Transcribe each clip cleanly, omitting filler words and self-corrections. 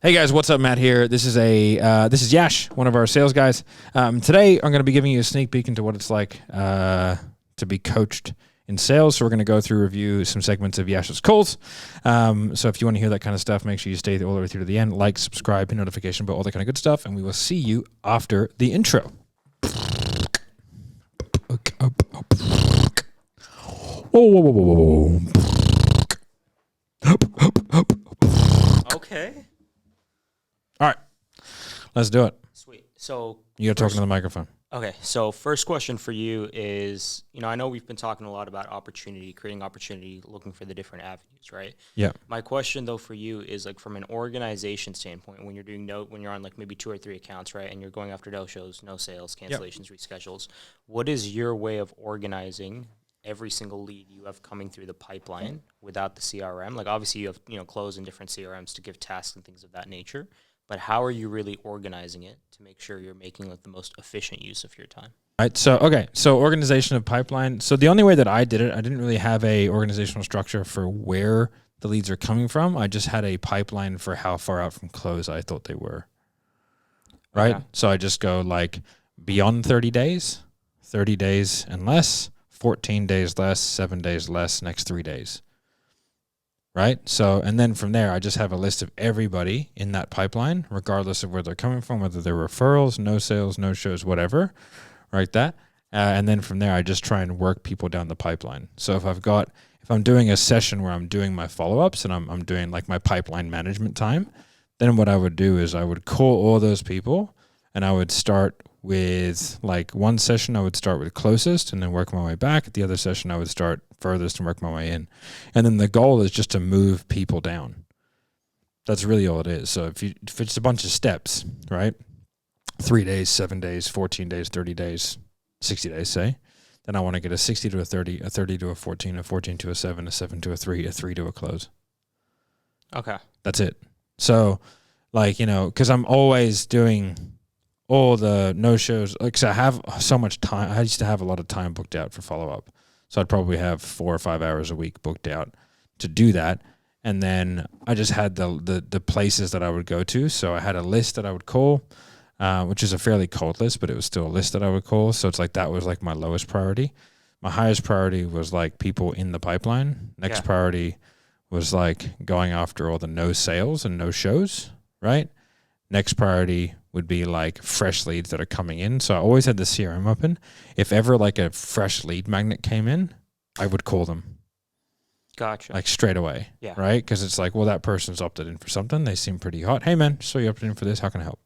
Hey guys, what's up? Matt here. This is Yash, one of our sales guys. Today I'm going to be giving you a sneak peek into what it's like to be coached in sales. So we're going to review some segments of Yash's calls. So if you want to hear that kind of stuff, make sure you stay all the way through to the end. Like, subscribe, hit notification bell, all that kind of good stuff, and we will see you after the intro. Okay. All right, let's do it. Sweet. So You got to talk into the microphone. Okay. So first question for you is, I know we've been talking a lot about opportunity, creating opportunity, looking for the different avenues, right? Yeah. My question though for you is like from an organization standpoint, when you're on like maybe 2 or 3 accounts, right? And you're going after no shows, no sales, cancellations, reschedules, what is your way of organizing every single lead you have coming through the pipeline without the CRM? Like obviously you have, close in different CRMs to give tasks and things of that nature. But how are you really organizing it to make sure you're making like the most efficient use of your time? Right. So organization of pipeline. So the only way that I did it, I didn't really have a organizational structure for where the leads are coming from. I just had a pipeline for how far out from close I thought they were. Right. Okay. So I just go like beyond 30 days and less, 14 days less, 7 days less, next 3 days. Right. So, and then from there, I just have a list of everybody in that pipeline, regardless of where they're coming from, whether they're referrals, no sales, no shows, whatever, right? And then from there, I just try and work people down the pipeline. So if I'm doing a session where I'm doing my follow-ups and I'm doing like my pipeline management time, then what I would do is I would call all those people and I would start with like one session, I would start with closest and then work my way back. At the other session, I would start furthest and work my way in. And then the goal is just to move people down. That's really all it is. So if it's a bunch of steps, right? 3 days, 7 days, 14 days, 30 days, 60 days, say, then I want to get a 60 to a 30, a 30 to a 14 to a 7, a 7 to a 3 to a close. Okay. That's it. So like, because I'm always doing all the no-shows, like, so I have so much time. I used to have a lot of time booked out for follow-up. So I'd probably have 4 or 5 hours a week booked out to do that. And then I just had the places that I would go to. So I had a list that I would call, which is a fairly cold list, but it was still a list that I would call. So it's like that was like my lowest priority. My highest priority was like people in the pipeline. Next priority was like going after all the no sales and no shows, right? Next priority would be like fresh leads that are coming in. So I always had the CRM open. If ever like a fresh lead magnet came in, I would call them. Gotcha. Like straight away. Yeah. Right? Because it's like, well, that person's opted in for something. They seem pretty hot. Hey, man, so you opted in for this. How can I help?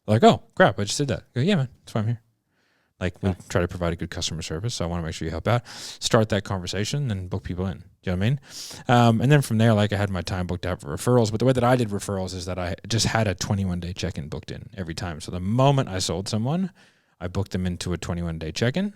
They're like, oh, crap, I just did that. I go, yeah, man, that's why I'm here. Like, we try to provide a good customer service, so I want to make sure you help out. Start that conversation and book people in. Do you know what I mean? And then from there, like, I had my time booked out for referrals. But the way that I did referrals is that I just had a 21-day check-in booked in every time. So the moment I sold someone, I booked them into a 21-day check-in.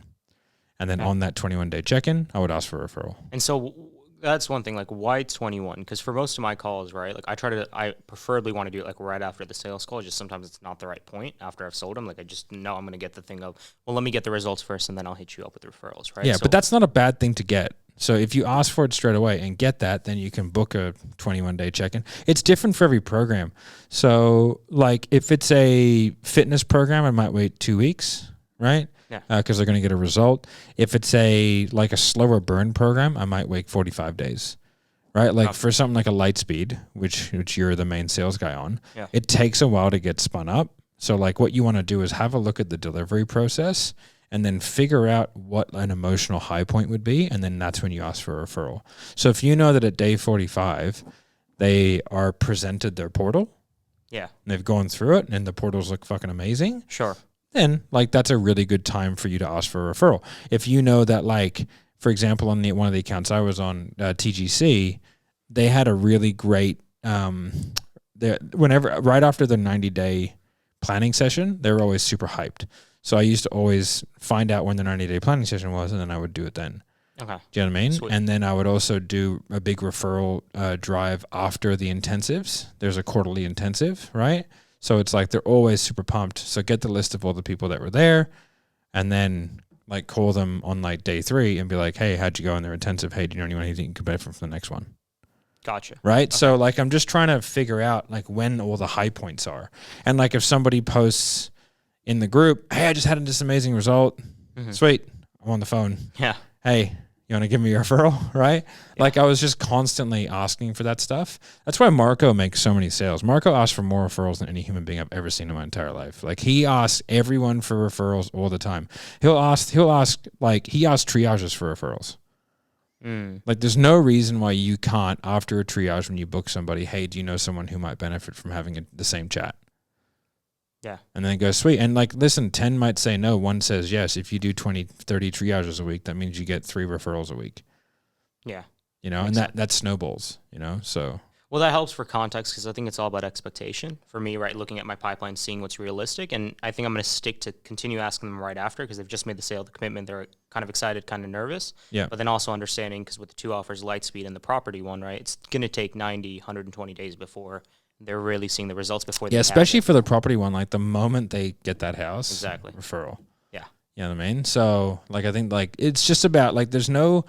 And then on that 21-day check-in, I would ask for a referral. And so that's one thing, like why 21? Because for most of my calls, right, like I preferably want to do it like right after the sales call. Just sometimes it's not the right point after I've sold them. Like I just know I'm going to get the thing of, well, let me get the results first and then I'll hit you up with the referrals, right? Yeah, but that's not a bad thing to get. So if you ask for it straight away and get that, then you can book a 21-day check-in. It's different for every program. So like if it's a fitness program, I might wait 2 weeks, right? Yeah. Because they're going to get a result. If it's a slower burn program, I might wait 45 days, right? Like for something like a LightSpeed, which you're the main sales guy on, it takes a while to get spun up. So like what you want to do is have a look at the delivery process and then figure out what an emotional high point would be, and then that's when you ask for a referral. So if you know that at day 45, they are presented their portal, and they've gone through it, and the portals look fucking amazing. Sure. Then that's a really good time for you to ask for a referral. If you know that, like, for example, on one of the accounts I was on, TGC, they had a really great, right after the 90-day planning session, they were always super hyped. So I used to always find out when the 90-day planning session was, and then I would do it then. Okay. Do you know what I mean? Sweet. And then I would also do a big referral drive after the intensives. There's a quarterly intensive, right? So it's like they're always super pumped. So get the list of all the people that were there and then like call them on like day 3 and be like, hey, how'd you go in their intensive? Hey, do you know anyone you think you could benefit from the next one? Gotcha. Right. Okay. So like, I'm just trying to figure out like when all the high points are. And like, if somebody posts in the group, hey, I just had this amazing result. Sweet. I'm on the phone. Yeah. Hey, you want to give me a referral? Right. Yeah. Like I was just constantly asking for that stuff. That's why Marco makes so many sales. Marco asks for more referrals than any human being I've ever seen in my entire life. Like he asks everyone for referrals all the time. He asks triages for referrals. Like there's no reason why you can't, after a triage, when you book somebody, hey, do you know someone who might benefit from having the same chat? Yeah. And then go, sweet. And like, listen, 10 might say no. 1 says yes. If you do 20, 30 triages a week, that means you get 3 referrals a week. Yeah. You know, and that snowballs, you know, so. Well, that helps for context because I think it's all about expectation for me, right? Looking at my pipeline, seeing what's realistic. And I think I'm going to stick to continue asking them right after because they've just made the sale, the commitment. They're kind of excited, kind of nervous. Yeah. But then also understanding because with the 2 offers, LightSpeed and the property one, right? It's going to take 90, 120 days before they're really seeing the results before they especially for the property one, like the moment they get that house. Exactly. Referral. Yeah. You know what I mean? So like, I think like, it's just about like, there's no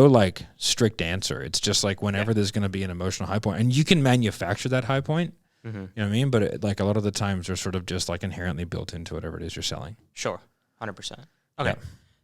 like strict answer. It's just like whenever there's going to be an emotional high point and you can manufacture that high point, you know what I mean? But like a lot of the times they're sort of just like inherently built into whatever it is you're selling. Sure. 100%. Okay.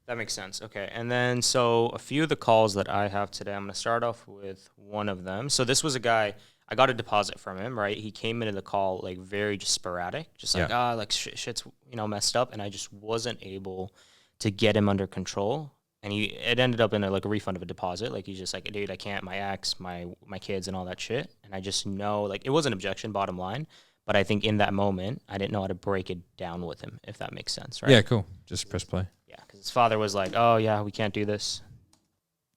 That makes sense. Okay. And then, so a few of the calls that I have today, I'm going to start off with one of them. So this was a guy, I got a deposit from him, right? He came into the call like very just sporadic, just like, like shit's, messed up. And I just wasn't able to get him under control. And it ended up in a refund of a deposit. Like he's just like, dude, I can't, my ex, my kids and all that shit. And I just know like it was an objection, bottom line. But I think in that moment, I didn't know how to break it down with him, if that makes sense, right? Yeah, cool. Just press play. Yeah, because his father was like, oh yeah, we can't do this.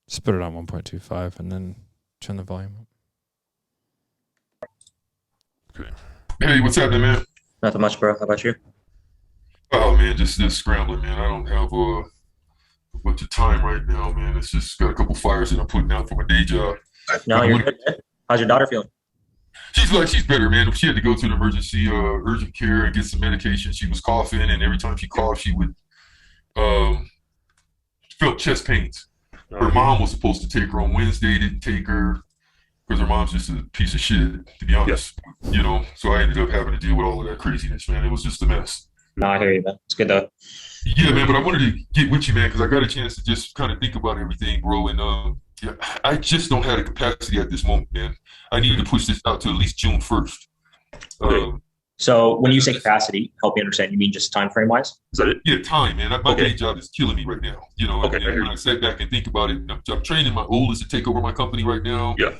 Just put it on 1.25 and then turn the volume up. Okay. Hey, what's happening, man? Nothing much, bro. How about you? Oh man, just scrambling, man. I don't have a bunch of time right now, man. It's just got a couple fires that I'm putting out for my day job. No, you're good, man. How's your daughter feeling? She's better, man. She had to go to the emergency urgent care and get some medication. She was coughing, and every time she coughed, she would felt chest pains. Her mom was supposed to take her on Wednesday, didn't take her because her mom's just a piece of shit, to be honest. You know, so I ended up having to deal with all of that craziness, man. It was just a mess. No, I hear you, man. It's good though. Yeah, man, but I wanted to get with you, man, because I got a chance to just kind of think about everything, bro. And I just don't have the capacity at this moment, man. I need to push this out to at least June 1st. Okay. So when you say capacity, help me understand, you mean just time frame wise? Is that it? Yeah, time, man. My day job is killing me right now. You know, and when I sat back and think about it, I'm training my oldest to take over my company right now. Yeah.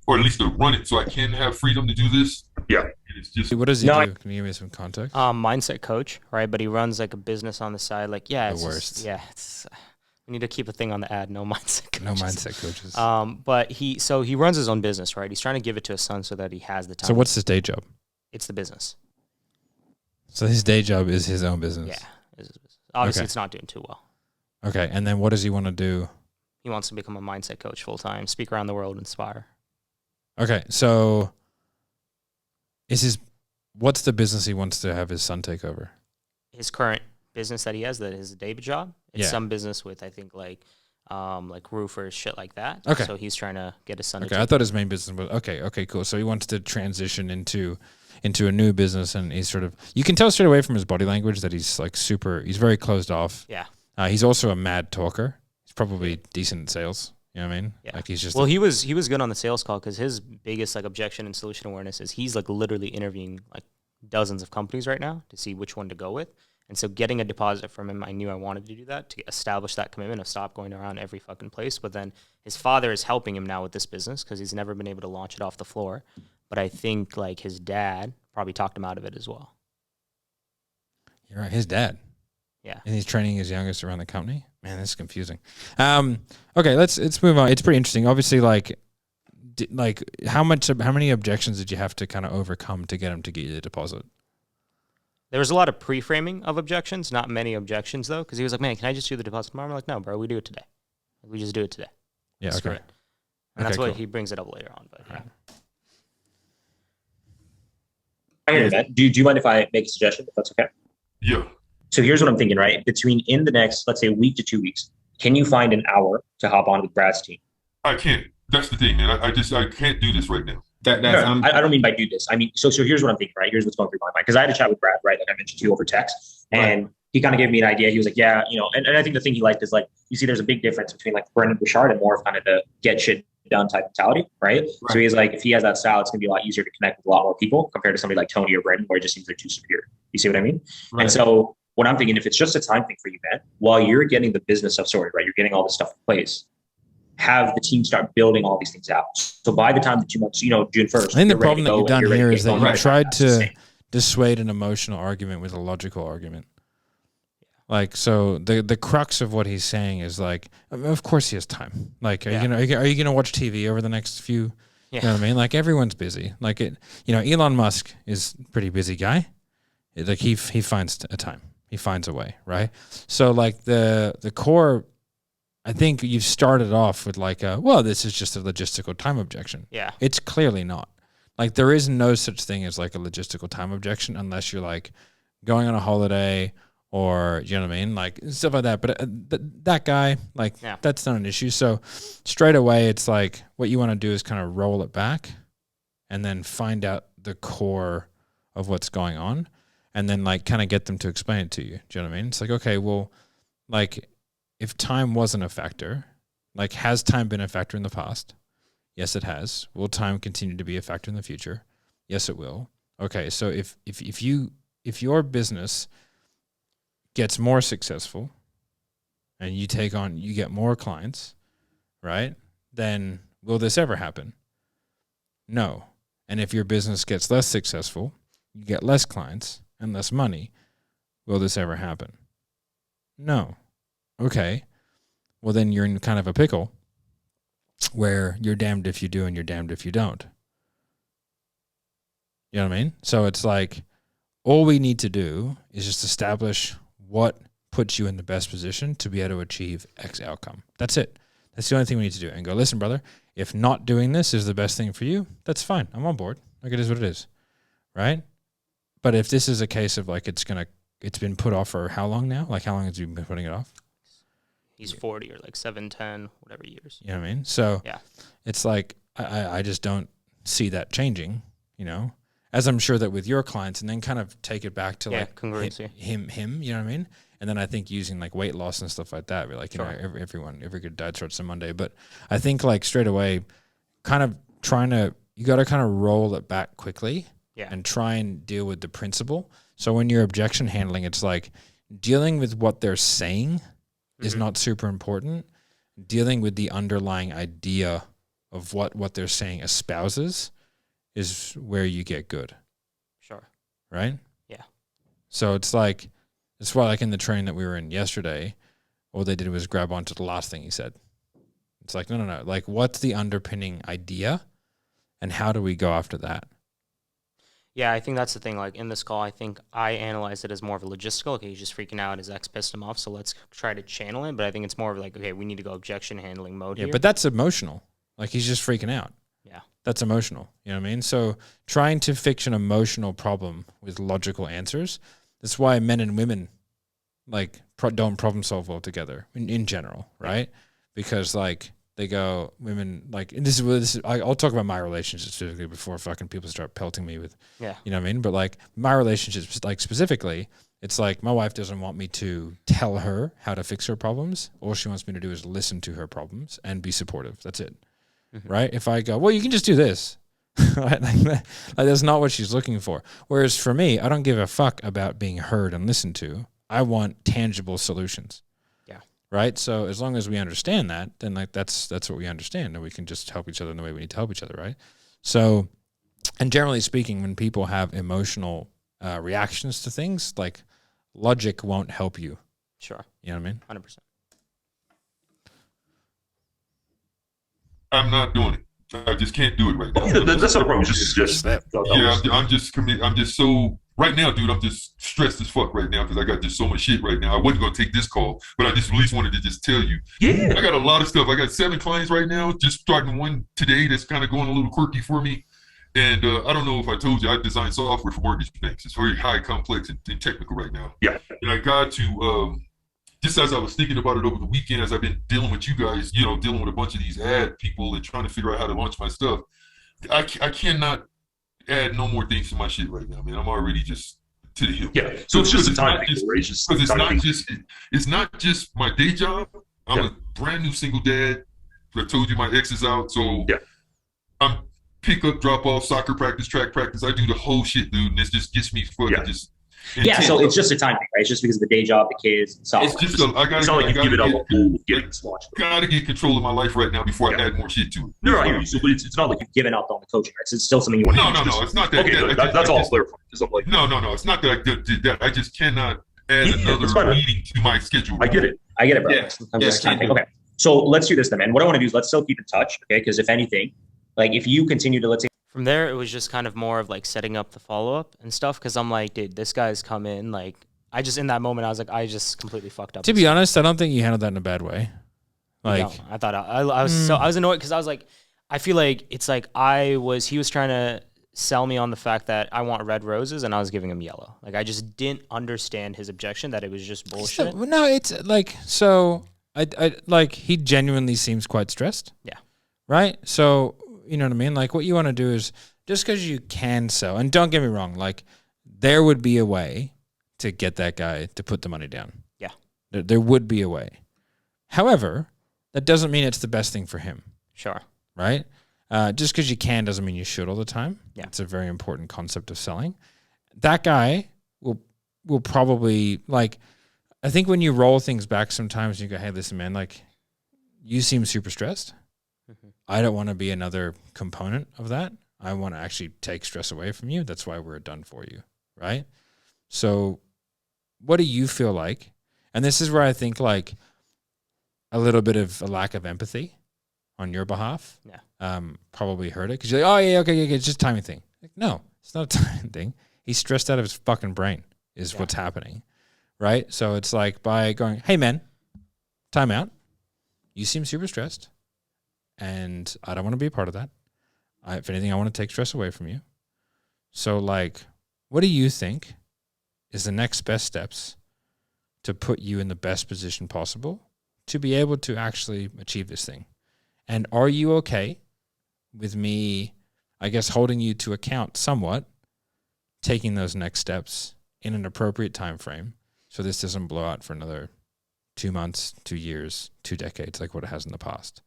Or at least to run it so I can have freedom to do this. Yeah. And it's just, What does he do? Can you give me some context? Mindset coach, right? But he runs like a business on the side. Like, yeah, it's the worst. We need to keep a thing on the ad. No mindset coaches. No mindset coaches. But he runs his own business, right? He's trying to give it to his son so that he has the time. So what's his day job? It's the business. So his day job is his own business. Yeah, it's his business. Obviously, it's not doing too well. Okay, and then what does he want to do? He wants to become a mindset coach full time, speak around the world, inspire. Okay, so what's the business he wants to have his son take over? His current business that he has, that is a day job. It's some business with, I think, like roofers, shit like that. Okay. So he's trying to get his son. Okay, I thought his main business was okay, cool. So he wants to transition into a new business, and he's sort of, you can tell straight away from his body language that he's like he's very closed off. Yeah. He's also a mad talker. He's probably decent at sales. You know what I mean? Yeah. Like he's just he was good on the sales call because his biggest like objection and solution awareness is he's like literally interviewing like dozens of companies right now to see which one to go with. And so getting a deposit from him, I knew I wanted to do that to establish that commitment of stop going around every fucking place. But then his father is helping him now with this business because he's never been able to launch it off the floor. But I think like his dad probably talked him out of it as well. You're right. His dad. Yeah. And he's training his youngest around the company. Man, this is confusing. Okay, let's move on. It's pretty interesting. Obviously, like how many objections did you have to kind of overcome to get him to get you the deposit? There was a lot of pre-framing of objections, not many objections though, because he was like, "Man, can I just do the deposit tomorrow?" I'm like, "No, bro, we do it today. We just do it today." Yeah, Screw okay. it. And that's cool. why he brings it up later on. But yeah. I hear that. Do you mind if I make a suggestion, if that's okay? yeah. So here's what I'm thinking, right? In the next, let's say, week to 2 weeks, can you find an hour to hop on with Brad's team? I can't. That's the thing, man. I can't do this right now. I don't mean by do this. I mean, so here's what I'm thinking, right? Here's what's going through my mind. Because I had a chat with Brad, right? Like I mentioned to you over text. And he kind of gave me an idea. He was like, yeah, and I think the thing he liked is like, you see, there's a big difference between like Brendan Bouchard and more of kind of the get shit done type mentality, right? So he's like, if he has that style, it's gonna be a lot easier to connect with a lot more people compared to somebody like Tony or Brendan, where it just seems they're too superior. You see what I mean? And so what I'm thinking, if it's just a time thing for you, man, while you're getting the business stuff sorted, right? You're getting all this stuff in place. Have the team start building all these things out. So by the time the 2 months, June 1st. I think the problem that you've done here is that you tried to dissuade an emotional argument with a logical argument. Like, so the crux of what he's saying is like, of course he has time. Like, are you gonna watch TV over the next few? You know what I mean? Like, everyone's busy. Like Elon Musk is a pretty busy guy. Like he finds a time. He finds a way, right? So like the core. I think you've started off with like, well, this is just a logistical time objection. Yeah. It's clearly not. Like, there is no such thing as like a logistical time objection unless you're like going on a holiday or, you know what I mean? Like, stuff like that. But that guy, like, that's not an issue. So straight away, it's like what you want to do is kind of roll it back and then find out the core of what's going on and then like kind of get them to explain it to you. Do you know what I mean? It's like, okay, well, like, if time wasn't a factor, like, has time been a factor in the past? Yes, it has. Will time continue to be a factor in the future? Yes, it will. Okay, so if your business gets more successful and you get more clients, right? Then will this ever happen? No. And if your business gets less successful, you get less clients and less money, will this ever happen? No. Okay, well then you're in kind of a pickle where you're damned if you do and you're damned if you don't. You know what I mean? So it's like all we need to do is just establish what puts you in the best position to be able to achieve X outcome. That's it. That's the only thing we need to do. And go, listen, brother, if not doing this is the best thing for you, that's fine. I'm on board. Like, it is what it is, right? But if this is a case of like it's been put off for how long now? Like, how long has you been putting it off? He's 40 or like 7, 10, whatever years. You know what I mean? So it's like, I just don't see that changing, as I'm sure that with your clients, and then kind of take it back to like congruency. Him, you know what I mean? And then I think using like weight loss and stuff like that, we're like, every good diet starts on Monday. But I think like straight away, kind of you got to kind of roll it back quickly and try and deal with the principle. So when you're objection handling, it's like dealing with what they're saying is not super important. Dealing with the underlying idea of what they're saying espouses is where you get good. Sure. Right? Yeah. So it's like, that's why like in the train that we were in yesterday, all they did was grab onto the last thing he said. It's like, no. Like, what's the underpinning idea and how do we go after that? Yeah, I think that's the thing. Like, in this call, I think I analyzed it as more of a logistical. Okay, he's just freaking out. His ex pissed him off, so let's try to channel it. But I think it's more of like, okay, we need to go objection handling mode here. Yeah, but that's emotional. Like, he's just freaking out. Yeah. That's emotional. You know what I mean? So trying to fix an emotional problem with logical answers, that's why men and women, like, don't problem solve well together in general, right? Because, like, they go, women, like, and this is I'll talk about my relationships specifically before fucking people start pelting me with, you know what I mean? But like my relationships, like specifically, it's like my wife doesn't want me to tell her how to fix her problems. All she wants me to do is listen to her problems and be supportive. That's it, right? If I go, well, you can just do this, right? Like that's not what she's looking for. Whereas for me, I don't give a fuck about being heard and listened to. I want tangible solutions. Right. So as long as we understand that, then like that's what we understand, and we can just help each other in the way we need to help each other. Right. So, and generally speaking, when people have emotional reactions to things, like logic won't help you. Sure. You know what I mean? 100%. I'm not doing it. I just can't do it right now. Yeah, that's not a problem. Just I'm just committed. I'm just so right now, dude. I'm just stressed as fuck right now because I got just so much shit right now. I wasn't gonna take this call, but I just at least wanted to just tell you. Yeah, I got a lot of stuff. I got 7 clients right now. Just starting one today that's kind of going a little quirky for me. And I don't know if I told you, I designed software for mortgage banks. It's very high, complex, and technical right now. Yeah. And I got to just as I was thinking about it over the weekend, as I've been dealing with you guys, dealing with a bunch of these ad people and trying to figure out how to launch my stuff, I cannot add no more things to my shit right now, man. I'm already just to the hill. Yeah. So it's just a time thing, right? It's not just my day job. I'm a brand new single dad. I told you my ex is out, so I'm pick up, drop off, soccer practice, track practice. I do the whole shit, dude, and it just gets me fucking just. Yeah, so it's just a time thing, right? It's just because of the day job, the kids, it's just it's not like you give it up a whole getting this launched. Gotta get control of my life right now before I add more shit to it. No, so it's not like you've given up on the coaching, right? So it's still something you want to do. No, it's not that. Okay, that's all clarifying. Like, no, it's not that I did that. I just cannot add another meeting to my schedule. I get it, bro. Okay, so let's do this then, man. What I want to do is let's still keep in touch, okay? Because if anything, like if you continue to, let's say, from there, it was just kind of more of like setting up the follow-up and stuff. Cause I'm like, dude, this guy's come in. Like, I just, in that moment, I was like, I just completely fucked up. To be honest, I don't think you handled that in a bad way. Like, no, I thought I was annoyed. Cause I was like, I feel like it's like he was trying to sell me on the fact that I want red roses and I was giving him yellow. Like, I just didn't understand his objection that it was just bullshit. No, it's like, so I like, he genuinely seems quite stressed. Yeah. Right. So, you know what I mean? Like, what you want to do is, just because you can sell, and don't get me wrong, like, there would be a way to get that guy to put the money down. Yeah. There would be a way. However, that doesn't mean it's the best thing for him. Sure. Right? Just because you can doesn't mean you should all the time. Yeah. It's a very important concept of selling. That guy will probably, like, I think when you roll things back sometimes, you go, hey, listen, man, like, you seem super stressed. I don't want to be another component of that. I want to actually take stress away from you. That's why we're done for you, right? So what do you feel like? And this is where I think, like, a little bit of a lack of empathy on your behalf probably hurt it. Because you're like, oh, yeah, okay, it's just a timing thing. Like, no, it's not a timing thing. He's stressed out of his fucking brain is what's happening, right? So it's like by going, hey, man, time out. You seem super stressed. And I don't want to be a part of that. If anything, I want to take stress away from you. So, like, what do you think is the next best steps to put you in the best position possible to be able to actually achieve this thing? And are you okay with me, I guess, holding you to account somewhat, taking those next steps in an appropriate time frame so this doesn't blow out for another 2 months, 2 years, 2 decades like what it has in the past?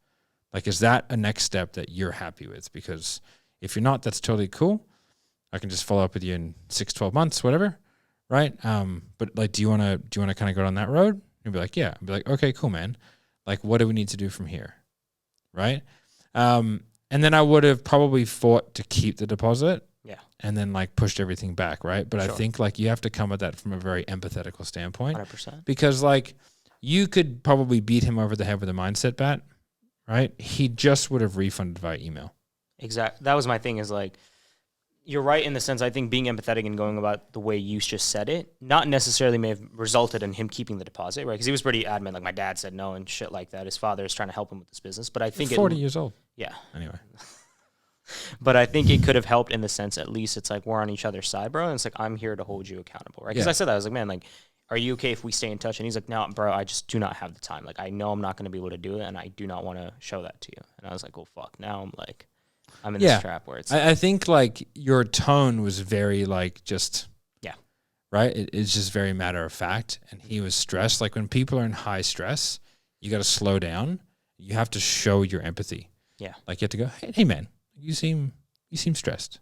Like, is that a next step that you're happy with? Because if you're not, that's totally cool. I can just follow up with you in 6, 12 months, whatever, right? But like, do you want to kind of go down that road? You'll be like, yeah. I'll be like, okay, cool, man. Like, what do we need to do from here, right? And then I would have probably fought to keep the deposit, and then like pushed everything back, right? But I think like you have to come at that from a very empathetical standpoint, 100%. Because like you could probably beat him over the head with a mindset bat. Right? He just would have refunded via email. Exactly. That was my thing is like, you're right in the sense I think being empathetic and going about the way you just said it, not necessarily may have resulted in him keeping the deposit, right? Because he was pretty adamant. Like my dad said no and shit like that. His father is trying to help him with this business. But I think 40 years old. Yeah. Anyway. But I think it could have helped in the sense at least it's like we're on each other's side, bro. And it's like I'm here to hold you accountable, right? Because I said that. I was like, man, like, are you okay if we stay in touch? And he's like, no, bro, I just do not have the time. Like, I know I'm not going to be able to do it, and I do not want to show that to you. And I was like, well, fuck. Now I'm like, I'm in this trap where it's... I think, like, your tone was very, like, just... Yeah. Right? It's just very matter of fact. And he was stressed. Like, when people are in high stress, you got to slow down. You have to show your empathy. Yeah. Like, you have to go, hey man, you seem stressed.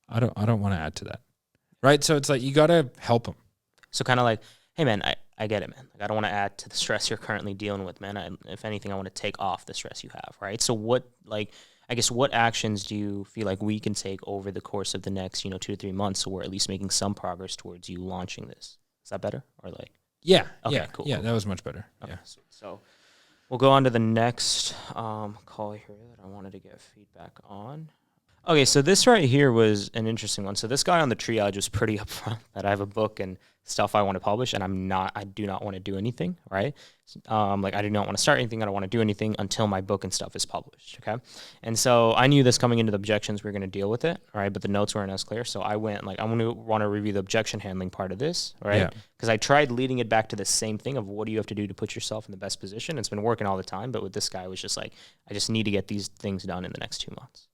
I don't want to add to that. Right? So it's like, you got to help him. So kind of like, hey, man, I get it, man. Like, I don't want to add to the stress you're currently dealing with, man. If anything, I want to take off the stress you have, right? So what actions do you feel like we can take over the course of the next, 2 to 3 months so we're at least making some progress towards you launching this? Is that better? Or like? Yeah. Okay, yeah, cool. Yeah, that was much better. Okay, yeah. So we'll go on to the next call here that I wanted to get feedback on. Okay, so this right here was an interesting one. So this guy on the triage was pretty upfront that I have a book and stuff I want to publish, and I do not want to do anything, right? Like I do not want to start anything. I don't want to do anything until my book and stuff is published, okay? And so I knew this coming into the objections, we were going to deal with it, right? But the notes weren't as clear. So I went like, I'm going to want to review the objection handling part of this, right? Because I tried leading it back to the same thing of what do you have to do to put yourself in the best position. It's been working all the time, but with this guy, it was just like, I just need to get these things done in the next 2 months.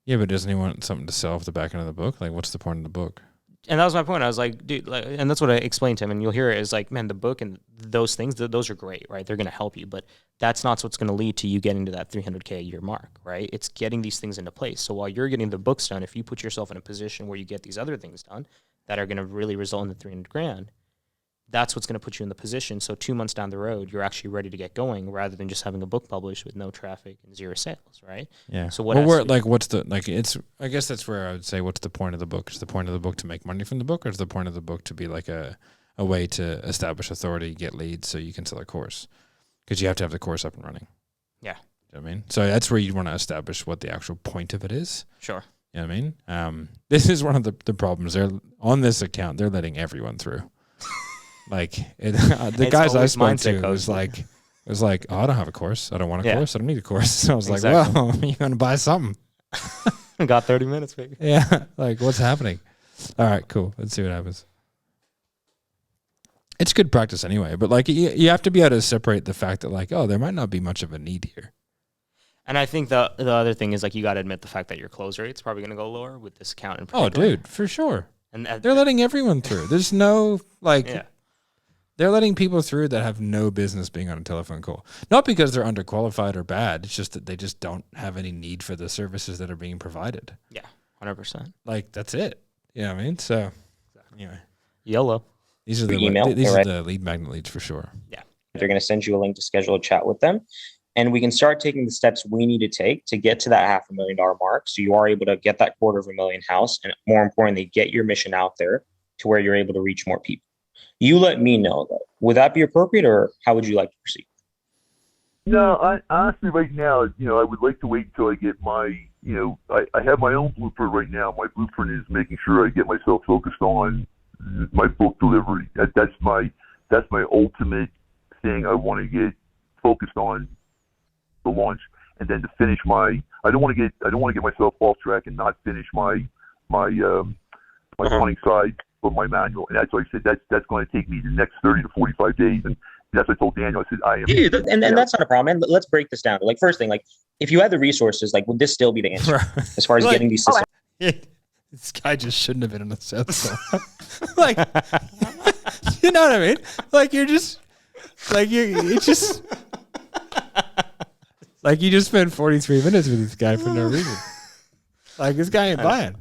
Yeah, but doesn't he want something to sell off the back end of the book? Like, what's the point of the book? And that was my point. I was like, dude, like, and that's what I explained to him. And you'll hear it is like, man, the book and those things, those are great, right? They're going to help you, but that's not what's going to lead to you getting to that 300K a year mark, right? It's getting these things into place. So while you're getting the books done, if you put yourself in a position where you get these other things done that are going to really result in the 300 grand, that's what's going to put you in the position. So 2 months down the road, you're actually ready to get going rather than just having a book published with no traffic and 0 sales, right? Yeah. So what? Well, like, what's the like? It's. I guess that's where I would say, what's the point of the book? Is the point of the book to make money from the book, or is the point of the book to be like a way to establish authority, get leads, so you can sell a course? Because you have to have the course up and running. Yeah. You know what I mean? So that's where you want to establish what the actual point of it is. Sure. You know what I mean? This is one of the problems. They're on this account. They're letting everyone through. Like the guys I spoke to was like, oh, I don't have a course. I don't want a course. I don't need a course. So I was like, well, you're going to buy something. Got 30 minutes, baby. Yeah. Like, what's happening? All right, cool. Let's see what happens. It's good practice anyway, but like you have to be able to separate the fact that like, oh, there might not be much of a need here. And I think the other thing is like you got to admit the fact that your close rate's probably going to go lower with this account in particular. Oh, dude, for sure. And they're letting everyone through. There's no like. Yeah. They're letting people through that have no business being on a telephone call. Not because they're underqualified or bad. It's just that they just don't have any need for the services that are being provided. Yeah, 100%. Like, that's it. You know what I mean? So, anyway. YOLO. These are the email, these right? are the lead magnet leads for sure. Yeah. They're going to send you a link to schedule a chat with them. And we can start taking the steps we need to take to get to that $500,000 mark. So you are able to get that $250,000 house. And more importantly, get your mission out there to where you're able to reach more people. You let me know, though. Would that be appropriate, or how would you like to proceed? No, I honestly, right now, I would like to wait until I get my, I have my own blueprint right now. My blueprint is making sure I get myself focused on my book delivery. That's my ultimate thing. I want to get focused on the launch, and then to finish I don't want to get myself off track and not finish my planning side of my manual. And that's why I said that's going to take me the next 30 to 45 days. And that's what I told Daniel. I said, I am. Yeah, and that's not a problem. And let's break this down. Like, first thing, like, if you had the resources, like, would this still be the answer as far as like, getting these systems? This guy just shouldn't have been in the sales call. Like, you know what I mean? Like, you're just, like, it's just, like, you just spent 43 minutes with this guy for no reason. Like, this guy ain't buying.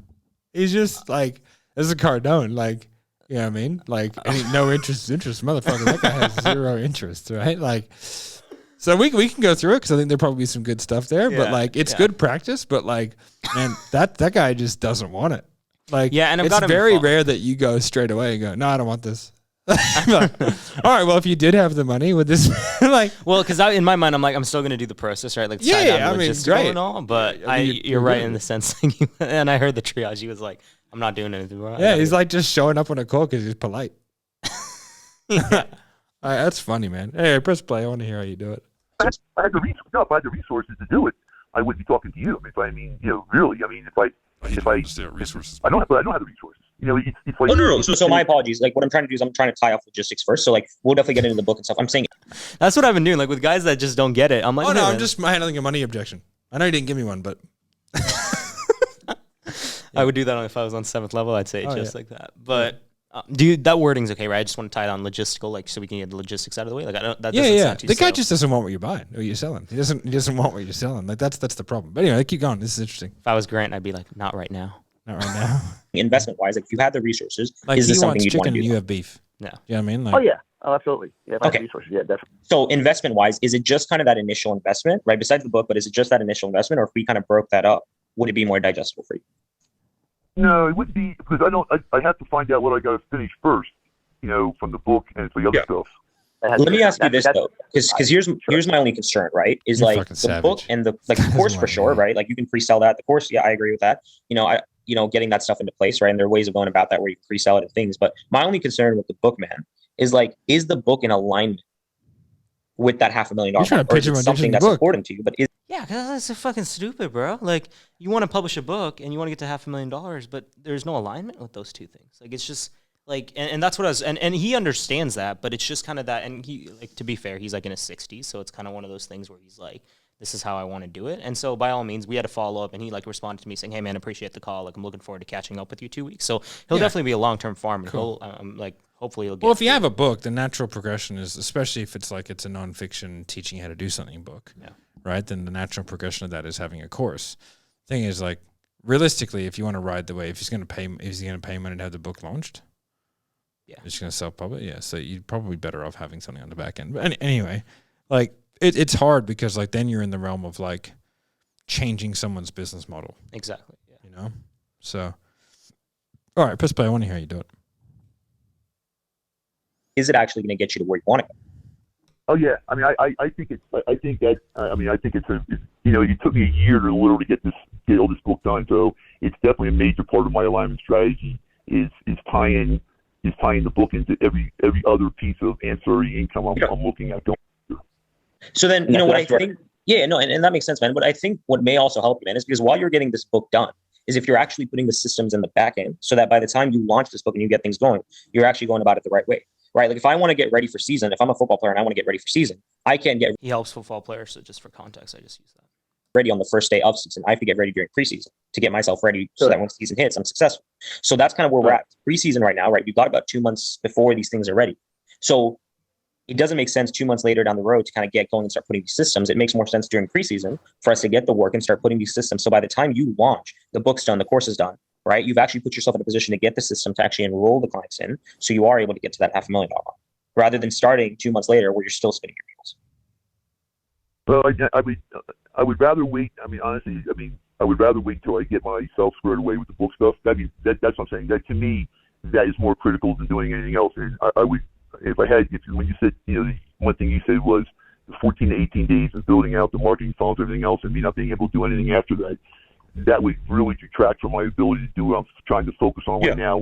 He's just like, this is a Cardone, like, you know what I mean? Like, no interest. Motherfucker, that guy has 0 interest, right? Like, so we can go through it because I think there'll probably be some good stuff there. But, like, it's good practice. But, like, man, that guy just doesn't want it. Like, yeah, and it's very rare that you go straight away and go, no, I don't want this. Like, all right, well, if you did have the money, would this like? Well, because in my mind, I'm like, I'm still going to do the process, right? Like, I mean, great and all. But you're right in the sense, and I heard the triage. He was like, I'm not doing anything wrong. Yeah, he's like just showing up on a call because he's polite. All right, that's funny, man. Hey, press play. I want to hear how you do it. If I had the resources to do it, I wouldn't be talking to you. Really. If I don't have the resources. It's like. Oh, no. So my apologies. Like, what I'm trying to do is I'm trying to tie off logistics first. So, like, we'll definitely get into the book and stuff. I'm saying that's what I've been doing. Like with guys that just don't get it. I'm like, oh no, I'm just handling a money objection. I know you didn't give me one, but I would do that if I was on 7th level. I'd say like that. But that wording's okay, right? I just want to tie it on logistical, like, so we can get the logistics out of the way. Like, I don't. That The guy just doesn't want what you're buying or you're selling. He doesn't want what you're selling. Like, that's the problem. But anyway, keep going. This is interesting. If I was Grant, I'd be like, not right now. Not right now. Investment wise, like, if you had the resources, like, is this something you'd want to do? You have beef. No. You know what I mean? Like, Oh yeah. Oh, absolutely. Yeah. If I have Okay. the resources, yeah, definitely. So investment wise, is it just kind of that initial investment, right? Besides the book, but is it just that initial investment, or if we kind of broke that up, would it be more digestible for you? No, it wouldn't be, because I have to find out what I got to finish first, from the book and the other stuff. Let me ask you this though, because here's my only concern, right? Is You're like fucking the book savage. and the course for sure, right? Like you can pre-sell that. The course, yeah, I agree with that. Getting that stuff into place, right? And there are ways of going about that where you pre-sell it and things. But my only concern with the book, man, is like, is the book in alignment with that $500,000? You're trying to Or pitch is it him on something ditching the that's book. important to you? But Yeah, because that's so fucking stupid, bro. Like, you want to publish a book and you want to get to $500,000, but there's no alignment with those two things. Like, it's just like, and that's what I was, and he understands that, but it's just kind of that. And he, like, to be fair, he's like in his 60s, so it's kind of one of those things where he's like, this is how I want to do it. And so by all means, we had a follow up, and he like responded to me saying, hey man, appreciate the call. Like, I'm looking forward to catching up with you 2 weeks. So he'll definitely be a long-term farmer. Cool. He'll like, hopefully he'll get. Well, if you have a book, the natural progression is, especially if it's like it's a nonfiction teaching you how to do something book, right? Then the natural progression of that is having a course. Thing is, like, realistically, if you want to ride the wave, if he's going to pay money to have the book launched, he's going to self-publish. Yeah, so you're probably better off having something on the back end. But anyway, like, it's hard because like then you're in the realm of like changing someone's business model. Exactly. Yeah. You know? So, all right, press play. I want to hear how you do it. is it actually going to get you to where you want to go? Oh yeah, I mean, I think it's it took me a year to literally get all this book done. So it's definitely a major part of my alignment strategy is tying the book into every other piece of ancillary income I'm looking at going through. So then, you know what I think? Yeah, no, and that makes sense, man. But I think what may also help you, man, is because while you're getting this book done, is if you're actually putting the systems in the back end so that by the time you launch this book and you get things going, you're actually going about it the right way, right? Like if I want to get ready for season, if I'm a football player and I want to get ready for season, I can't get He helps football players, so just for context, I just use that. ready on the first day of season. I have to get ready during preseason to get myself ready so that when season hits, I'm successful. So that's kind of where we're at. Preseason right now, right? We've got about 2 months before these things are ready. So it doesn't make sense 2 months later down the road to kind of get going and start putting these systems. It makes more sense during preseason for us to get the work and start putting these systems. So by the time you launch, the book's done, the course is done, right? You've actually put yourself in a position to get the system to actually enroll the clients in. So you are able to get to that $500,000 rather than starting 2 months later where you're still spinning your wheels. Well, I would rather wait. I mean, honestly, I would rather wait till I get myself squared away with the book stuff. That's what I'm saying. That to me, that is more critical than doing anything else. And I would, when you said, one thing you said was 14 to 18 days of building out the marketing funnels, everything else, and me not being able to do anything after that, that would really detract from my ability to do what I'm trying to focus on right now.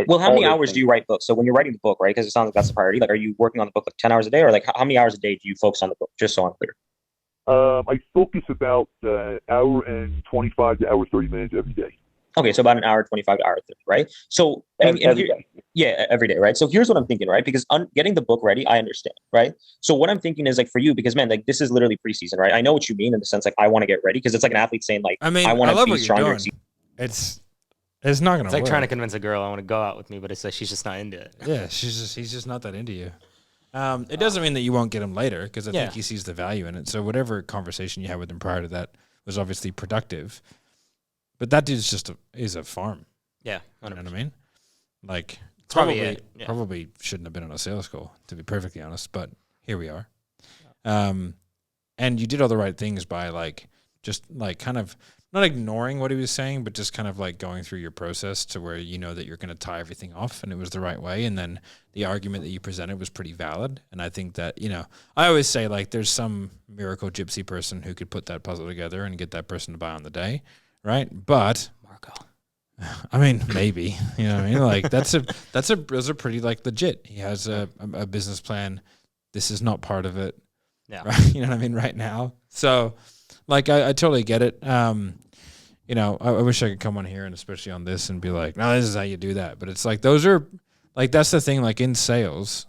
Well, how many hours do you write books? So when you're writing the book, right? Because it sounds like that's a priority. Like, are you working on the book like 10 hours a day, or like how many hours a day do you focus on the book? Just so I'm clear. I focus about hour and 25 to hour 30 minutes every day. Okay, so about an hour 25 to hour 30, right? So every day. Yeah, every day, right? So here's what I'm thinking, right? Because getting the book ready, I understand, right? So what I'm thinking is like for you, because man, like this is literally preseason, right? I know what you mean in the sense like I want to get ready because it's like an athlete saying like I want to be stronger. It's not gonna. It's like work. trying to convince a girl I want to go out with me, but it's like she's just not into it. Yeah, he's just not that into you. It doesn't mean that you won't get him later because I think he sees the value in it. So whatever conversation you had with him prior to that was obviously productive. But that dude's is a farm. Yeah, 100%. You know what I mean? Like probably shouldn't have been on a sales call, to be perfectly honest. But here we are. And you did all the right things by like just like kind of not ignoring what he was saying, but just kind of like going through your process to where you know that you're going to tie everything off, and it was the right way. And then the argument that you presented was pretty valid. And I think that, I always say like there's some miracle gypsy person who could put that puzzle together and get that person to buy on the day, right? But Marco, I mean, maybe, you know what I mean? Like those are pretty like legit. He has a business plan. This is not part of it. Yeah. Right? You know what I mean? Right now. So like, I totally get it. I wish I could come on here and especially on this and be like, no, this is how you do that. But it's like, those are like, that's the thing, like in sales,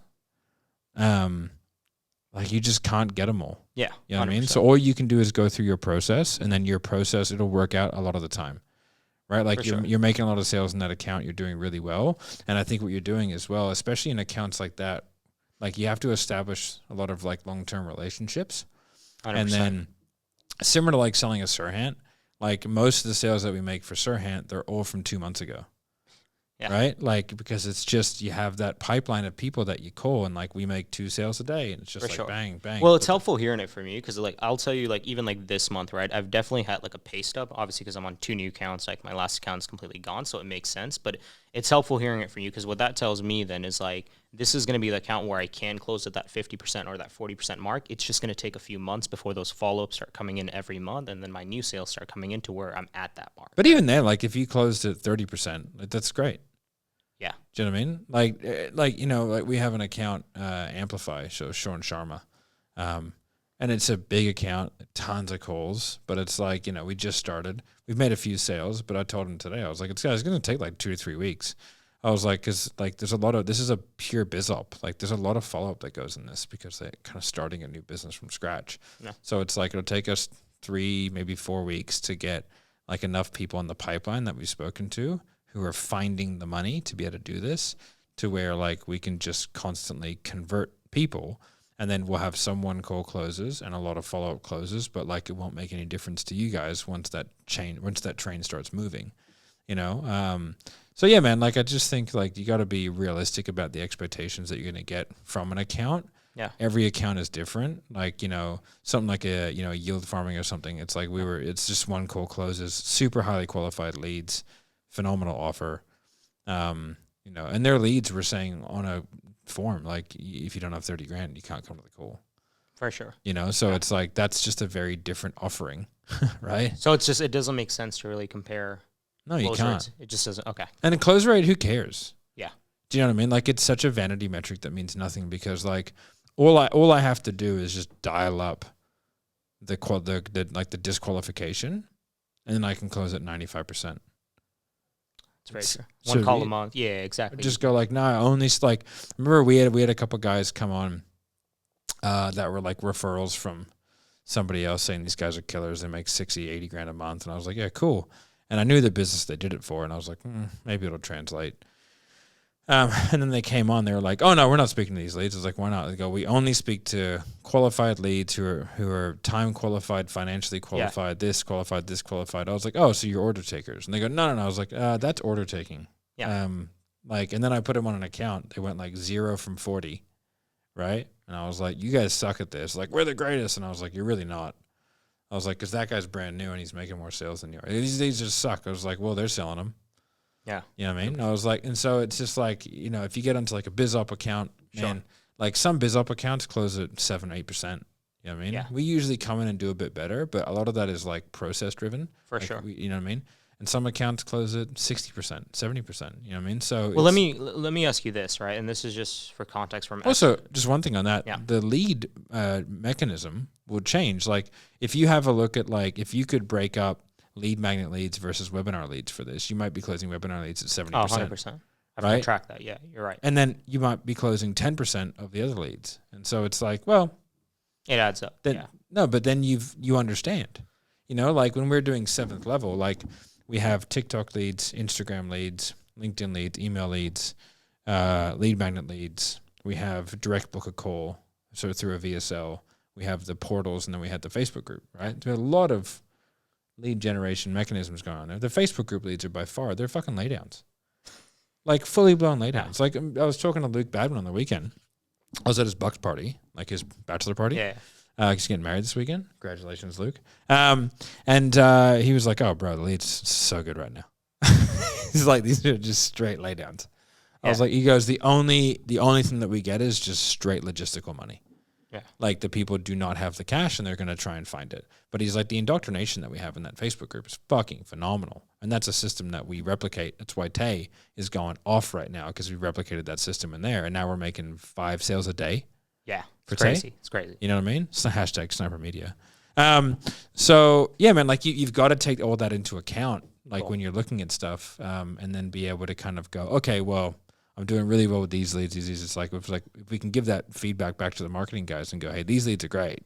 like you just can't get them all. Yeah. You know what I mean? So all you can do is go through your process, and then your process, it'll work out a lot of the time. Right? Like you're making a lot of sales in that account. You're doing really well. And I think what you're doing as well, especially in accounts like that, like you have to establish a lot of like long-term relationships. 100%. And then similar to like selling a Serhnant, like most of the sales that we make for Serhnant, they're all from 2 months ago. Yeah. Right? Like, because it's just, you have that pipeline of people that you call, and like we make 2 sales a day, and it's just bang, bang. Well, it's helpful hearing it from you because like I'll tell you, like even like this month, right? I've definitely had like a pay stub, obviously because I'm on 2 new accounts. Like my last account is completely gone, so it makes sense. But it's helpful hearing it from you, because what that tells me then is like, this is going to be the account where I can close at that 50% or that 40% mark. It's just going to take a few months before those follow-ups start coming in every month, and then my new sales start coming into where I'm at that mark. But even then, like if you closed at 30%, like, that's great. Yeah. Do you know what I mean? Like you know, like we have an account, Amplify, so Sean Sharma, and it's a big account, tons of calls, but it's like, you know, we just started. We've made a few sales, but I told him today, I was like, it's going to take like 2 to 3 weeks. I was like, because like there's a lot of, this is a pure biz op. Like there's a lot of follow up that goes in this because they're kind of starting a new business from scratch. Yeah. So it's like it'll take us 3, maybe 4 weeks to get like enough people in the pipeline that we've spoken to who are finding the money to be able to do this, to where like we can just constantly convert people. And then we'll have some one call closes and a lot of follow up closes, but like it won't make any difference to you guys once that train starts moving, you know? So yeah, man, like I just think like you got to be realistic about the expectations that you're going to get from an account. Yeah. Every account is different. Like, you know, something like a, you know, yield farming or something. It's like it's just one call closes, super highly qualified leads, phenomenal offer. You know, and their leads were saying on a form, like if you don't have 30 grand, you can't come to the call. For sure. You know, so it's like, that's just a very different offering, right? So it's just, it doesn't make sense to really compare. No, you can't. Rates. It just doesn't. Okay. And a close rate, who cares? Yeah. Do you know what I mean? Like it's such a vanity metric that means nothing, because like all I have to do is just dial up the disqualification, and then I can close at 95%. That's very true. One call a month. Yeah, exactly. Just go like, no, I only like, remember we had a couple guys come on that were like referrals from somebody else saying these guys are killers. They make 60, 80 grand a month. And I was like, yeah, cool. And I knew the business they did it for. And I was like, maybe it'll translate. And then they came on. They were like, oh, no, we're not speaking to these leads. I was like, why not? They go, we only speak to qualified leads who are time qualified, financially qualified, this qualified, this qualified. I was like, oh, so you're order takers. And they go, no. I was like, that's order taking. Yeah. Like, and then I put them on an account. They went like 0 from 40, right? And I was like, you guys suck at this. Like, we're the greatest. And I was like, you're really not. I was like, because that guy's brand new and he's making more sales than you are. These just suck. I was like, well, they're selling them. Yeah. You know what I mean? I was like, and so it's just like, you know, if you get onto like a biz op account, man, like some biz op accounts close at 7, 8%. You know what I mean? Yeah. We usually come in and do a bit better, but a lot of that is like process driven. For like sure. You know what I mean? And some accounts close at 60%, 70%. You know what I mean? So well, let me ask you this, right? And this is just for context from also just one thing on that. Yeah. The lead mechanism will change. Like if you have a look at like, if you could break up lead magnet leads versus webinar leads for this, you might be closing webinar leads at 70%. Oh, 100%. I've tracked that. Yeah, you're right. And then you might be closing 10% of the other leads. And so it's like, well, it adds up. Then, no, but then you understand, you know, like when we're doing 7th level, like we have TikTok leads, Instagram leads, LinkedIn leads, email leads, lead magnet leads. We have direct book a call, so through a VSL. We have the portals, and then we have the Facebook group, right? There's a lot of lead generation mechanisms going on there. The Facebook group leads are by far, they're fucking laydowns. Like fully blown laydowns. Like I was talking to Luke Badman on the weekend. I was at his Bucks party, like his bachelor party. Yeah. He's getting married this weekend. Congratulations, Luke. And he was like, oh, bro, the lead's so good right now. He's like, these are just straight laydowns. I was like, he goes, the only thing that we get is just straight logistical money. Yeah. Like the people do not have the cash and they're going to try and find it. But he's like, the indoctrination that we have in that Facebook group is fucking phenomenal. And that's a system that we replicate. That's why Tay is going off right now, because we replicated that system in there. And now we're making 5 sales a day. Yeah. It's crazy. It's crazy. You know what I mean? It's the hashtag Sniper Media. So yeah, man, like you've got to take all that into account, like when you're looking at stuff, and then be able to kind of go, okay, well, I'm doing really well with these leads. It's like if we can give that feedback back to the marketing guys and go, hey, these leads are great.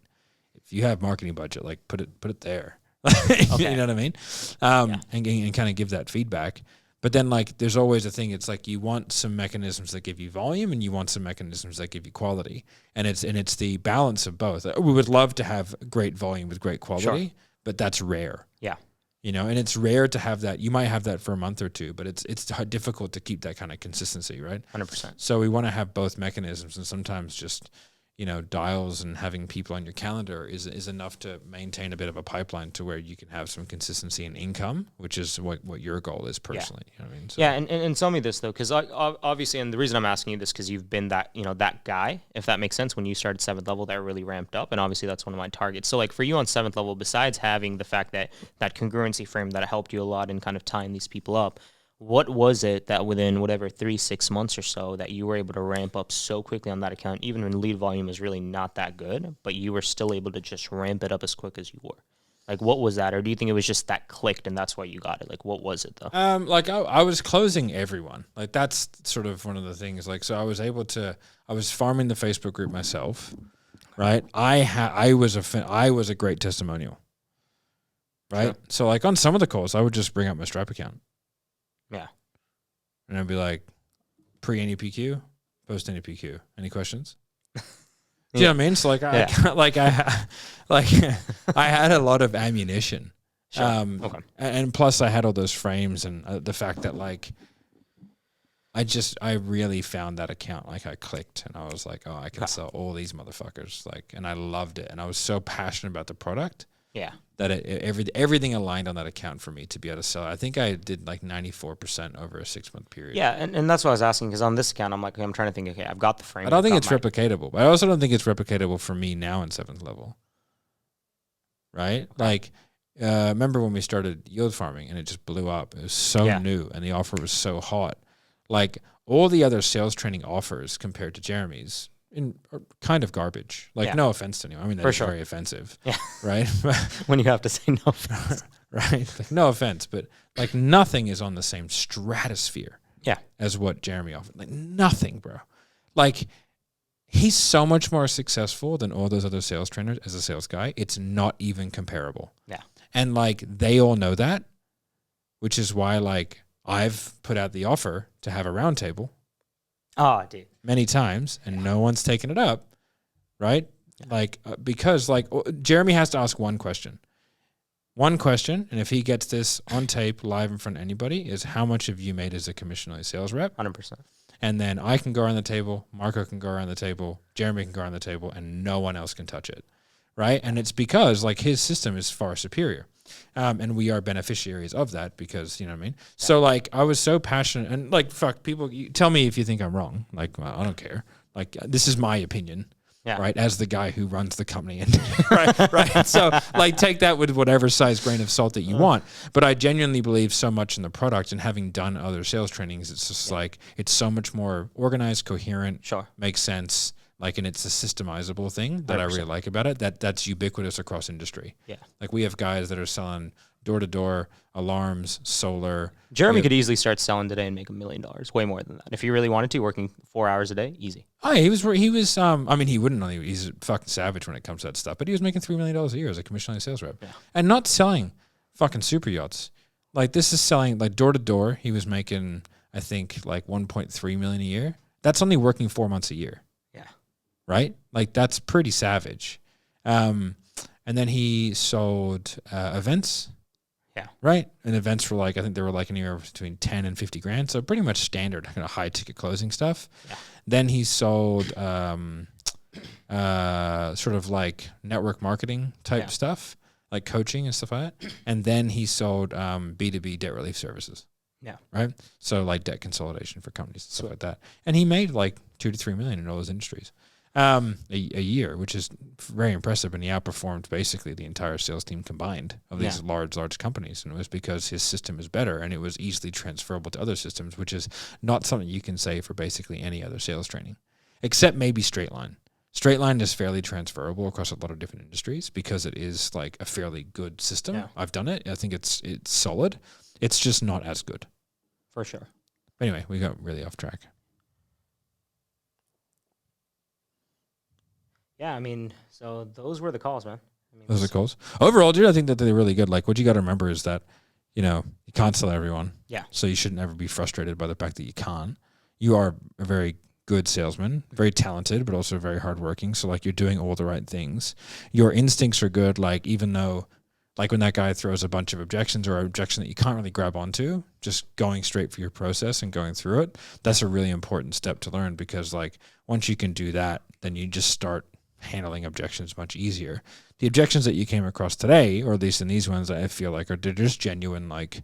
If you have marketing budget, like put it there. Okay. You know what I mean? And kind of give that feedback. But then like there's always a thing. It's like you want some mechanisms that give you volume, and you want some mechanisms that give you quality. And it's the balance of both. We would love to have great volume with great quality, but that's rare. Yeah. You know, and it's rare to have that. You might have that for a month or two, but it's difficult to keep that kind of consistency, right? 100%. So we want to have both mechanisms, and sometimes just, dials and having people on your calendar is enough to maintain a bit of a pipeline to where you can have some consistency in income, which is what your goal is personally. You know what I mean? So. Yeah, and tell me this though, because obviously, and the reason I'm asking you this because you've been that that guy, if that makes sense. When you started 7th level, that really ramped up, and obviously that's one of my targets. So like for you on 7th level, besides having the fact that congruency frame that helped you a lot in kind of tying these people up, what was it that within whatever 3-6 months or so that you were able to ramp up so quickly on that account, even when lead volume is really not that good, but you were still able to just ramp it up as quick as you were? Like, what was that? Or do you think it was just that clicked and that's why you got it? Like, what was it though? Like I was closing everyone. Like that's sort of one of the things. Like, so I was farming the Facebook group myself, right? I was a great testimonial, right? Sure. So like on some of the calls, I would just bring up my Stripe account. Yeah. And I'd be like, pre-NEPQ, post-NEPQ. Any questions? Do you know what I mean? So like, I had a lot of ammunition. Sure. Okay. And plus I had all those frames and the fact that like, I really found that account. Like I clicked and I was like, oh, I can sell all these motherfuckers. Like, and I loved it. And I was so passionate about the product. Yeah. That everything aligned on that account for me to be able to sell. I think I did like 94% over a 6-month period. Yeah, and that's what I was asking, because on this account, I'm like, I'm trying to think, okay, I've got the frame. I don't think it's replicatable. But I also don't think it's replicatable for me now in 7th level. Right? Like, remember when we started yield farming and it just blew up? It was so new and the offer was so hot. Like, all the other sales training offers compared to Jeremy's are kind of garbage. Like, no offense to anyone. I mean, that's very offensive. Yeah. Right? When you have to say no offense. Right? Like, no offense, but like nothing is on the same stratosphere as what Jeremy offered. Like nothing, bro. Like he's so much more successful than all those other sales trainers as a sales guy. It's not even comparable. Yeah. And like they all know that, which is why like I've put out the offer to have a roundtable. Oh, dude. Many times, and no one's taken it up, right? Yeah. Like, because, like, Jeremy has to ask one question. One question, and if he gets this on tape live in front of anybody, is how much have you made as a commission on a sales rep? 100%. And then I can go around the table, Marco can go around the table, Jeremy can go around the table, and no one else can touch it, right? And it's because, like, his system is far superior. And we are beneficiaries of that because, you know what I mean? Yeah. So, like, I was so passionate. And, like, fuck, people, tell me if you think I'm wrong. Like, well, I don't care. Like, this is my opinion, right? As the guy who runs the company. And right? So, like, take that with whatever size grain of salt that you want. But I genuinely believe so much in the product. And having done other sales trainings, it's just like, it's so much more organized, coherent, makes sense. Like, and it's a systemizable thing that 100%. I really like about it. That's ubiquitous across industry. Yeah. Like, we have guys that are selling door-to-door alarms, solar. Jeremy could easily start selling today and make $1 million, way more than that. If he really wanted to, working 4 hours a day, easy. Oh, he was, I mean, he wouldn't only, he's a fucking savage when it comes to that stuff, but he was making $3 million a year as a commission on a sales rep. Yeah. And not selling fucking super yachts. Like, this is selling, like, door-to-door, he was making, I think, like $1.3 million a year. That's only working 4 months a year. Right? Like, that's pretty savage. And then he sold events. Yeah. Right? And events were like, I think they were like anywhere between 10 and 50 grand. So pretty much standard kind of high ticket closing stuff. Yeah. Then he sold sort of like network marketing type stuff, like coaching and stuff like that. And then he sold B2B debt relief services. Yeah. Right? So like debt consolidation for companies and stuff like that. And he made like 2 to 3 million in all those industries. A year, which is very impressive, and he outperformed basically the entire sales team combined of these large companies, and it was because his system is better and it was easily transferable to other systems, which is not something you can say for basically any other sales training, except maybe straight line. Straight line is fairly transferable across a lot of different industries because it is like a fairly good system. Yeah. I've done it. I think it's solid. It's just not as good. For sure. Anyway, we got really off track. Yeah, I mean, so those were the calls, man. I mean, those are calls. Overall, dude, I think that they're really good. Like, what you got to remember is that, you know, you can't sell everyone. Yeah. So you shouldn't ever be frustrated by the fact that you can't. You are a very good salesman, very talented, but also very hardworking. So, like, you're doing all the right things. Your instincts are good. Like, even though, like, when that guy throws a bunch of objections or an objection that you can't really grab onto, just going straight for your process and going through it, that's a really important step to learn because, like, once you can do that, then you just start handling objections much easier. The objections that you came across today, or at least in these ones, I feel like they're just genuine, like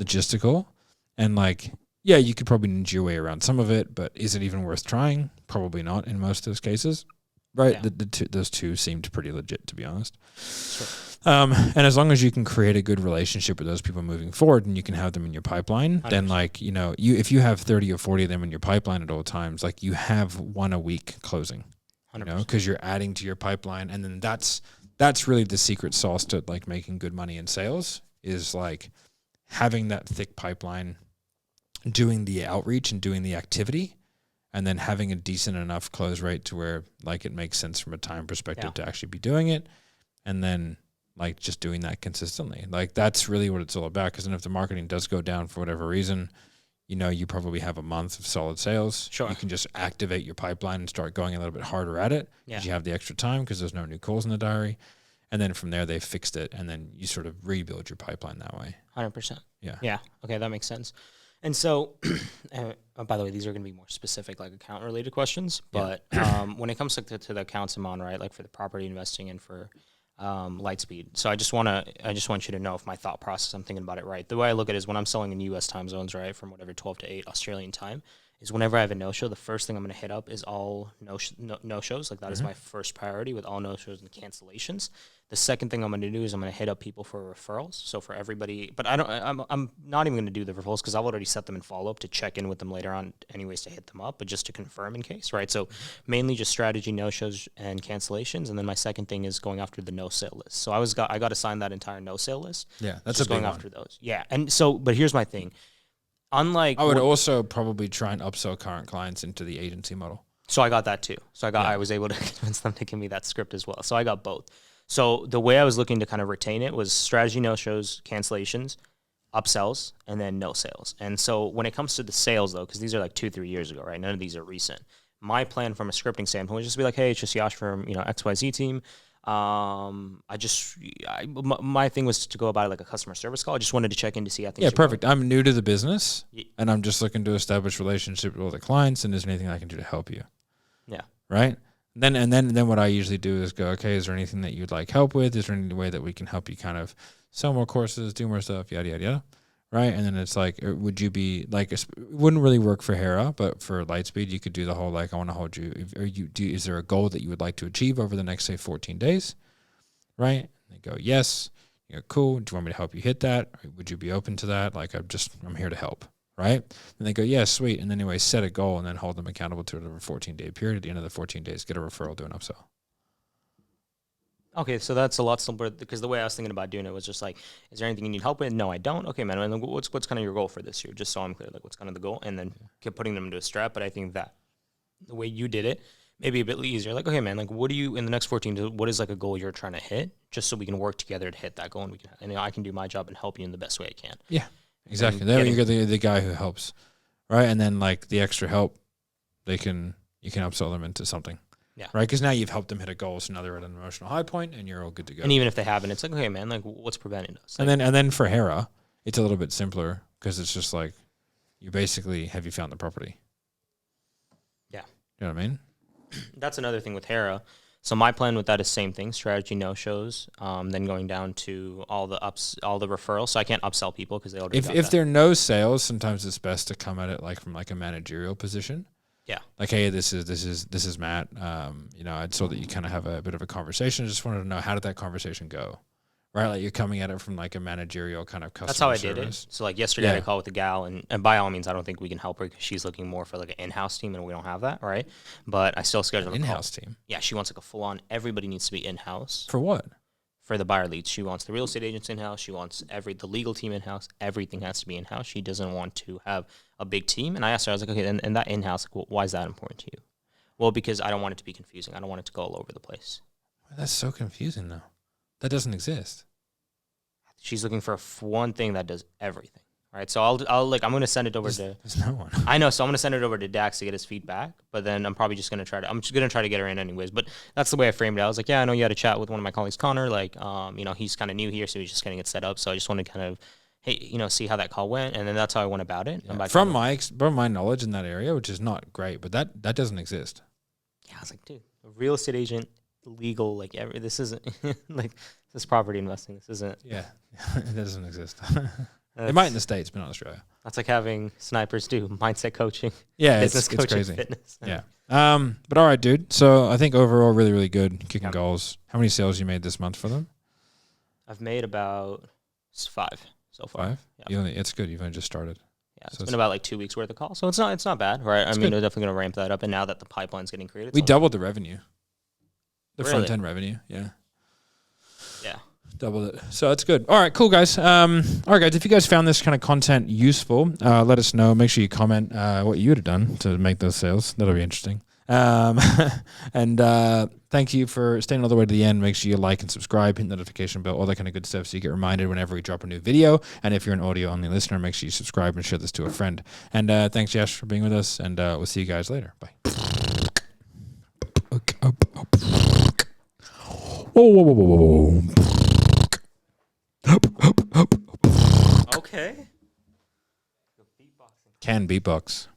logistical, and like, yeah, you could probably ninja your way around some of it, but is it even worth trying? Probably not in most of those cases, right? Yeah. Those two seemed pretty legit, to be honest. Sure. And as long as you can create a good relationship with those people moving forward, and you can have them in your pipeline, 100%. then like, you know, if you have 30 or 40 of them in your pipeline at all times, like you have one a week closing, you know, because you're adding to your pipeline. And then that's really the secret sauce to like making good money in sales, is like having that thick pipeline, doing the outreach and doing the activity, and then having a decent enough close rate to where like it makes sense from a time perspective to actually be doing it. And then like just doing that consistently. Like that's really what it's all about. Because then if the marketing does go down for whatever reason, you know, you probably have a month of solid sales. Sure. You can just activate your pipeline and start going a little bit harder at it, because you have the extra time, because there's no new calls in the diary. And then from there, they fixed it, and then you sort of rebuild your pipeline that way. 100%. Yeah. Yeah. Okay, that makes sense. And so, by the way, these are going to be more specific, like account-related questions. But when it comes to the accounts I'm on, right, like for the property investing and for LightSpeed. So I just want you to know if my thought process, I'm thinking about it right. The way I look at it is when I'm selling in U.S. time zones, right, from whatever 12 to 8 Australian time, is whenever I have a no-show, the first thing I'm going to hit up is all no-shows. Like that is my first priority, with all no-shows and cancellations. The second thing I'm going to do is I'm going to hit up people for referrals. So for everybody, but I'm not even going to do the referrals, because I've already set them in follow-up to check in with them later on anyways, to hit them up, but just to confirm in case, right? So mainly just strategy, no-shows and cancellations. And then my second thing is going after the no-sale list. So I got assigned that entire no-sale list. Yeah, that's just a big going one. after those. Yeah. And so, but here's my thing. Unlike, I would also probably try and upsell current clients into the agency model. so I got that too. So I was able to convince them to give me that script as well. So I got both. So the way I was looking to kind of retain it was strategy, no-shows, cancellations, upsells, and then no sales. And so when it comes to the sales, though, because these are like 2-3 years ago, right? None of these are recent. My plan from a scripting standpoint was just to be like, hey, it's just Yash from, you know, XYZ team. My thing was to go about it like a customer service call. I just wanted to check in to see how things are perfect. I'm new to the business, and I'm just looking to establish relationship with all the clients, and is there anything I can do to help you? Yeah. Right? Then what I usually do is go, okay, is there anything that you'd like help with? Is there any way that we can help you kind of sell more courses, do more stuff, yada, yada, yada. Right? And then it's like, would you be like, it wouldn't really work for Hera, but for LightSpeed, you could do the whole, like, I want to hold you, is there a goal that you would like to achieve over the next, say, 14 days? Right? They go, yes. You go, cool. Do you want me to help you hit that? Or would you be open to that? Like, I'm here to help. Right? And they go, yeah, sweet. And then anyway, set a goal and then hold them accountable to it over a 14-day period. At the end of the 14 days, get a referral, do an upsell. Okay, so that's a lot simpler, because the way I was thinking about doing it was just like, is there anything you need help with? No, I don't. Okay, man. And what's kind of your goal for this year? Just so I'm clear, like what's kind of the goal, and then keep putting them into a strat. But I think that the way you did it, maybe a bit easier. Like, okay, man, like what do you in the next 14 days? What is like a goal you're trying to hit? Just so we can work together to hit that goal, and I can do my job and help you in the best way I can. Yeah, exactly. There you go, the guy who helps, right? And then like the extra help, you can upsell them into something. Yeah. Right. Because now you've helped them hit a goal, so now they're at an emotional high point, and you're all good to go. And even if they haven't, it's like, okay, man, like what's preventing us? Like, and then for Hera, it's a little bit simpler, because it's just like, you basically, have you found the property? Yeah. You know what I mean? That's another thing with Hera. So my plan with that is same thing: strategy, no shows, then going down to all the referrals. So I can't upsell people because they already. If there are no sales, sometimes it's best to come at it like from like a managerial position. Yeah. Like, hey, this is Matt. You know, I saw that you kind of have a bit of a conversation. I just wanted to know, how did that conversation go? Right? Like, you're coming at it from like a managerial kind of customer That's how I service. did it. So like yesterday I had a call with a gal, and by all means, I don't think we can help her because she's looking more for like an in-house team, and we don't have that, right? But I still scheduled a call. In-house team? Yeah, she wants like a full-on, everybody needs to be in-house. For what? For the buyer leads. She wants the real estate agents in-house. She wants the legal team in-house. Everything has to be in-house. She doesn't want to have a big team. And I asked her, I was like, okay, and that in-house, like, why is that important to you? Well, because I don't want it to be confusing. I don't want it to go all over the place. That's so confusing, though. That doesn't exist. She's looking for one thing that does everything. Right, so I'll like, I'm going to send it over to. There's no one. I know, so I'm going to send it over to Dax to get his feedback. But then I'm probably just going to try to get her in anyways. But that's the way I framed it. I was like, yeah, I know you had a chat with one of my colleagues, Connor. Like, you know, he's kind of new here, so he's just getting it set up. So I just want to kind of, hey, you know, see how that call went, and then that's how I went about it. Yeah. From my knowledge in that area, which is not great, but that doesn't exist. Yeah, I was like, dude, A real estate agent, legal, like this isn't like this is property investing. This isn't. Yeah, it doesn't exist. It might in the States, but not Australia. That's like having snipers do mindset coaching. Yeah, business it's coaching, crazy. fitness. Yeah. But all right, dude. So I think overall, really, really good kicking goals. How many sales you made this month for them? I've made about 5 so far. 5. Yeah. It's good. You've only just started. Yeah, it's been about like 2 weeks worth of calls, so it's not bad, right? I mean, good. we're definitely going to ramp that up, and now that the pipeline's getting created, We doubled the revenue. The Really? front end revenue, yeah. Yeah. Doubled it. So that's good. All right, cool, guys. All right, guys, if you guys found this kind of content useful, let us know. Make sure you comment what you would have done to make those sales. That'll be interesting. And thank you for staying all the way to the end. Make sure you like and subscribe, hit the notification bell, all that kind of good stuff so you get reminded whenever we drop a new video. And if you're an audio-only listener, make sure you subscribe and share this to a friend. And thanks, Yash, for being with us, and we'll see you guys later. Bye. Okay. Can beatbox.